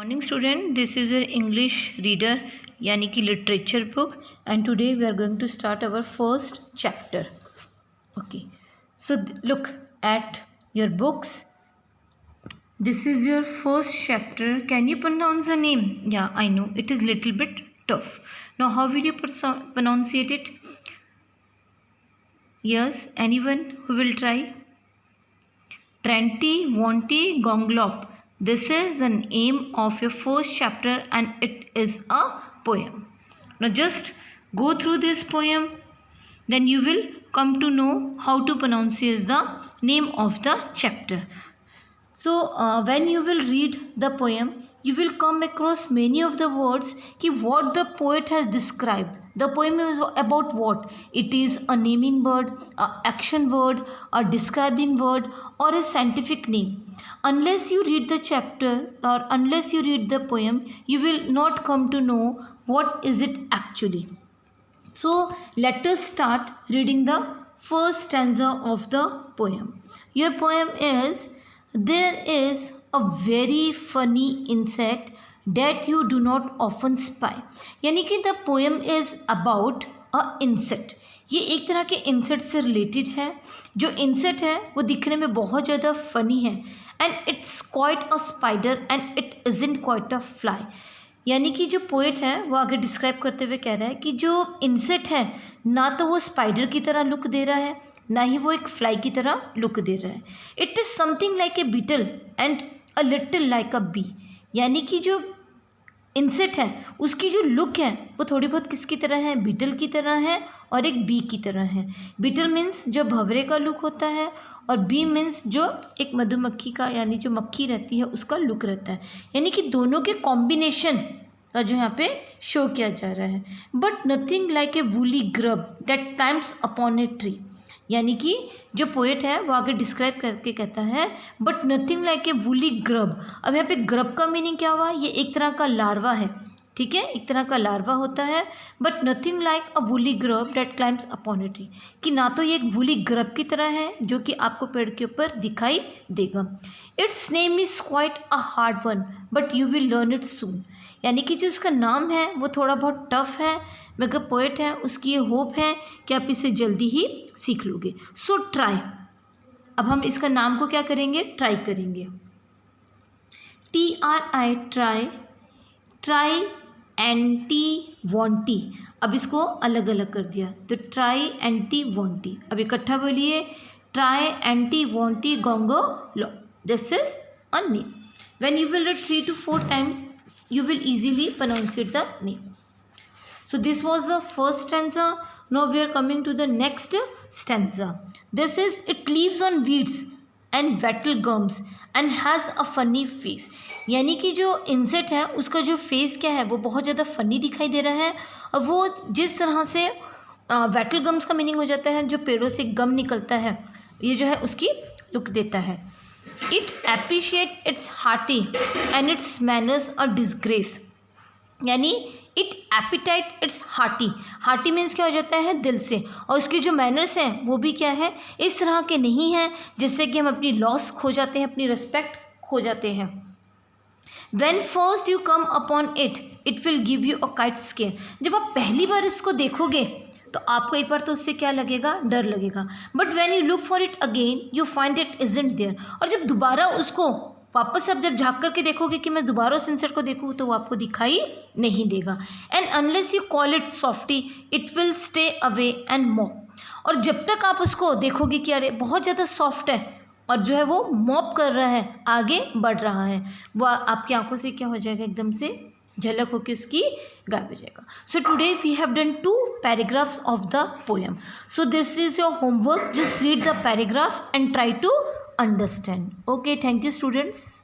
Morning student, this is your English reader यानी कि literature book and today we are going to start our first chapter. Okay, so look at your books. This is your first chapter. Can you pronounce the name? Yeah, I know it is little bit tough. Now how will you pronunciate it? Yes, anyone who will try? Trenti Vonti Gonglop. This is the name of your first chapter and it is a poem. Now just go through this poem, then you will come to know how to pronounce the name of the chapter. So when you will read the poem, you will come across many of the words कि what the poet has described. The poem is about what? It is a naming word, a action word, a describing word, or a scientific name. Unless you read the chapter or unless you read the poem, you will not come to know what is it actually. So let us start reading the first stanza of the poem. Your poem is, there is a very funny insect that you do not often spy. यानी कि the poem is about a insect. ये एक तरह के insect से related है. जो insect है वो दिखने में बहुत ज़्यादा फ़नी है and it's quite a spider and it isn't quite a fly. यानी कि जो पोएट है वो आगे डिस्क्राइब करते हुए कह रहा है कि जो इंसेक्ट है ना तो वो स्पाइडर की तरह लुक दे रहा है ना ही वो एक फ्लाई की तरह लुक दे रहा है. It is something like a beetle and a little like a bee. यानी कि जो इंसेक्ट है उसकी जो लुक है वो थोड़ी बहुत किसकी तरह है? बीटल की तरह है और एक बी की तरह है. बीटल मीन्स जो भंवरे का लुक होता है और बी मीन्स जो एक मधुमक्खी का यानी जो मक्खी रहती है उसका लुक रहता है. यानी कि दोनों के कॉम्बिनेशन का जो यहाँ पे शो किया जा रहा है. But nothing like a woolly grub that climbs upon a tree. यानी कि जो पोएट है वो आगे डिस्क्राइब करके कहता है but nothing like a woolly grub. अब यहाँ पे ग्रब का मीनिंग क्या हुआ? ये एक तरह का लार्वा है. ठीक है, एक तरह का लार्वा होता है. But nothing like a woolly grub that climbs upon a tree. कि ना तो ये एक वूली ग्रब की तरह है जो कि आपको पेड़ के ऊपर दिखाई देगा. It's name is quite a hard one but you will learn it सून. यानी कि जो इसका नाम है वो थोड़ा बहुत टफ है मगर पोएट है उसकी ये होप है कि आप इसे जल्दी ही सीख लोगे. So try. अब हम इसका नाम को क्या करेंगे? ट्राई करेंगे. TRI try. ट्राई एंटी वॉन्टी. अब इसको अलग अलग कर दिया तो ट्राई एंटी वॉन्टी. अब इकट्ठा बोलिए, ट्राई एंटी वॉन्टी गोंगो लो. This is a name. When you will read 3 to 4 times you will easily pronounce it the name. So this was the first stanza. Now we are coming to the next stanza. This is, it lives on weeds and wattle gums and has a funny face. यानी कि जो insect है उसका जो face क्या है वो बहुत ज़्यादा फ़नी दिखाई दे रहा है और वो जिस तरह से वैटल गम्स का मीनिंग हो जाता है जो पेड़ों से गम निकलता है, ये जो है उसकी लुक देता है. It appreciate its hearty and its manners a disgrace. यानी it appetite its hearty. hearty means क्या हो जाता है? दिल से. और उसके जो मैनर्स हैं वो भी क्या है? इस तरह के नहीं हैं जिससे कि हम अपनी लॉस खो जाते हैं, अपनी रिस्पेक्ट खो जाते हैं. When first you come upon it, it will give you a kite scare. जब आप पहली बार इसको देखोगे तो आपको एक बार तो उससे क्या लगेगा? डर लगेगा. But when you look for it again you find it isn't there. और जब दोबारा उसको वापस आप जब झाँक करके देखोगे कि मैं दोबारा उस इंसेक्ट को देखूँ तो वो आपको दिखाई नहीं देगा. And unless you call it softy it will stay away and mop. और जब तक आप उसको देखोगे कि अरे बहुत ज़्यादा सॉफ्ट है और जो है वो मॉप कर रहा है, आगे बढ़ रहा है, वो आपकी आंखों से क्या हो जाएगा? एकदम से झलक होकर उसकी गायब हो जाएगा. So today we have done 2 paragraphs of the poem. So this is your homework. Just read the paragraph and try to understand. Okay, thank you students.